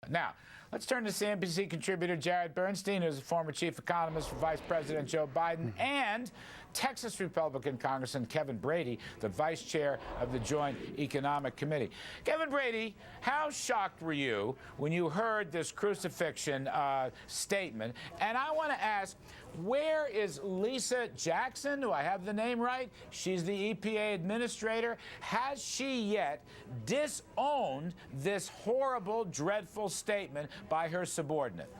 Now, let's turn to CNBC contributor Jared Bernstein, who's a former chief economist for Vice President Joe Biden, and Texas Republican Congressman Kevin Brady, the vice chair of the Joint Economic Committee. Kevin Brady, how shocked were you when you heard this crucifixion statement? And I want to ask, where is Lisa Jackson? Do I have the name right? She's the EPA administrator. Has she yet disowned this horrible, dreadful statement by her subordinate?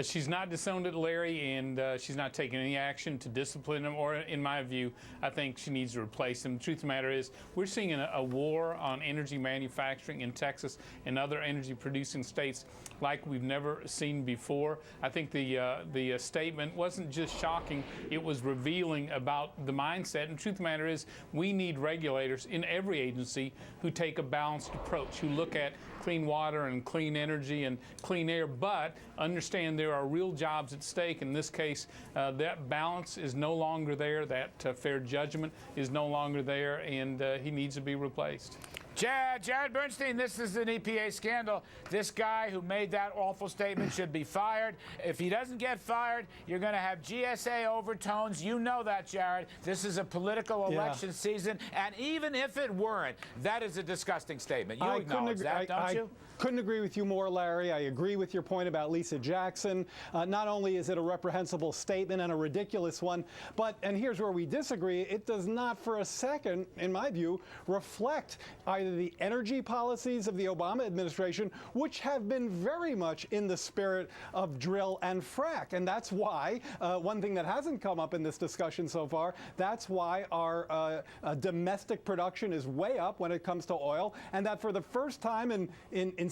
She's not disowned it, Larry, and she's not taking any action to discipline him, or in my view, I think she needs to replace him. The truth of the matter is, we're seeing a war on energy manufacturing in Texas and other energy-producing states like we've never seen before. I think the statement wasn't just shocking, it was revealing about the mindset. And the truth of the matter is, we need regulators in every agency who take a balanced approach, who look at clean water and clean energy and clean air, but understand there are real jobs at stake. In this case, that balance is no longer there, that fair judgment is no longer there, and he needs to be replaced. Jared Bernstein, this is an EPA scandal. This guy who made that awful statement should be fired. If he doesn't get fired, you're going to have GSA overtones. You know that, Jared. This is a political election season, and even if it weren't, that is a disgusting statement. You acknowledge that, don't you? Couldn't agree with you more, Larry. I agree with your point about Lisa Jackson. Not only is it a reprehensible statement and a ridiculous one, but, and here's where we disagree, it does not for a second, in my view, reflect either the energy policies of the Obama administration, which have been very much in the spirit of drill and frack. And that's why, one thing that hasn't come up in this discussion so far, that's why our domestic production is way up when it comes to oil, and that for the first time in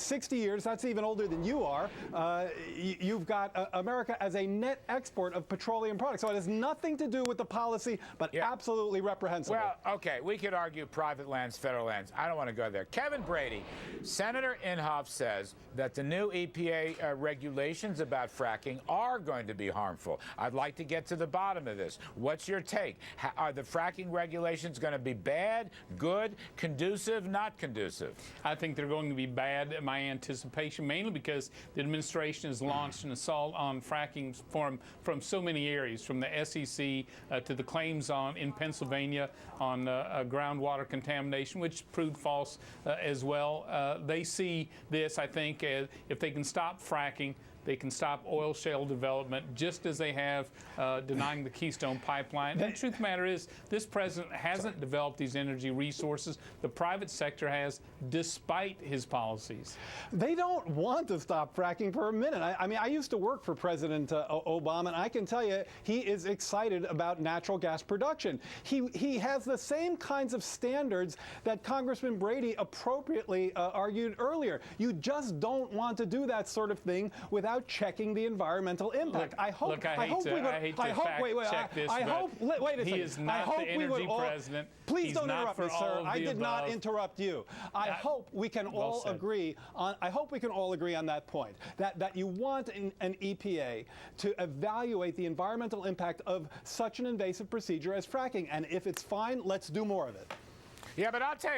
60 years, that's even older than you are, you've got America as a net export of petroleum products. So it has nothing to do with the policy, but absolutely reprehensible. Well, okay, we could argue private lands, federal lands. I don't want to go there. Kevin Brady, Senator Inhofe says that the new EPA regulations about fracking are going to be harmful. I'd like to get to the bottom of this. What's your take? Are the fracking regulations going to be bad, good, conducive, not conducive? I think they're going to be bad. My anticipation, mainly because the administration has launched an assault on fracking from so many areas, from the SEC to the claims in Pennsylvania on groundwater contamination, which proved false as well. They see this, I think, as if they can stop fracking, they can stop oil shale development, just as they have denying the Keystone Pipeline. And the truth of the matter is, this president hasn't developed these energy resources. The private sector has, despite his policies. They don't want to stop fracking for a minute. I mean, I used to work for President Obama, and I can tell you he is excited about natural gas production. He has the same kinds of standards that Congressman Brady appropriately argued earlier. You just don't want to do that sort of thing without checking the environmental impact. I hate to fact check this, he is not the energy president. Please don't interrupt me, sir. I did not interrupt you. I hope we can all agree on. I hope we can all agree on that point. That you want an EPA to evaluate the environmental impact of such an invasive procedure as fracking, and if it's fine, let's do more of it. Yeah, but I'll tell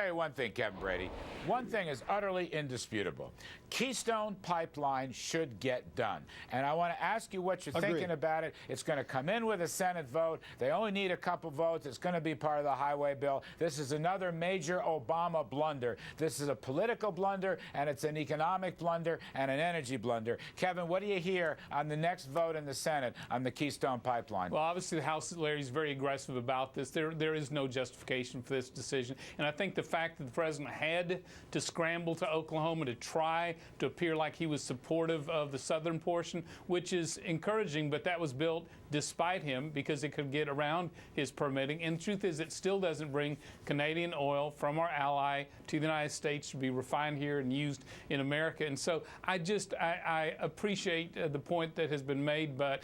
you one thing, Kevin Brady. One thing is utterly indisputable. Keystone Pipeline should get done. And I want to ask you what you're thinking about it. It's going to come in with a Senate vote. They only need a couple votes. It's going to be part of the highway bill. This is another major Obama blunder. This is a political blunder, and it's an economic blunder and an energy blunder. Kevin, what do you hear on the next vote in the Senate on the Keystone Pipeline? Well, obviously, the House, Larry, is very aggressive about this. There is no justification for this decision. And I think the fact that the president had to scramble to Oklahoma to try to appear like he was supportive of the southern portion, which is encouraging, but that was built despite him because it could get around his permitting. And the truth is, it still doesn't bring Canadian oil from our ally to the United States to be refined here and used in America. And so I appreciate the point that has been made, but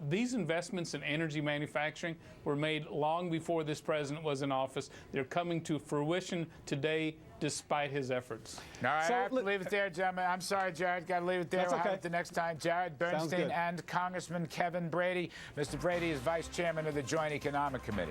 these investments in energy manufacturing were made long before this president was in office. They're coming to fruition today despite his efforts. All right, I have to leave it there, gentlemen. I'm sorry, Jared. Got to leave it there. We'll have it the next time. Jared Bernstein and Congressman Kevin Brady. Mr. Brady is Vice Chairman of the Joint Economic Committee.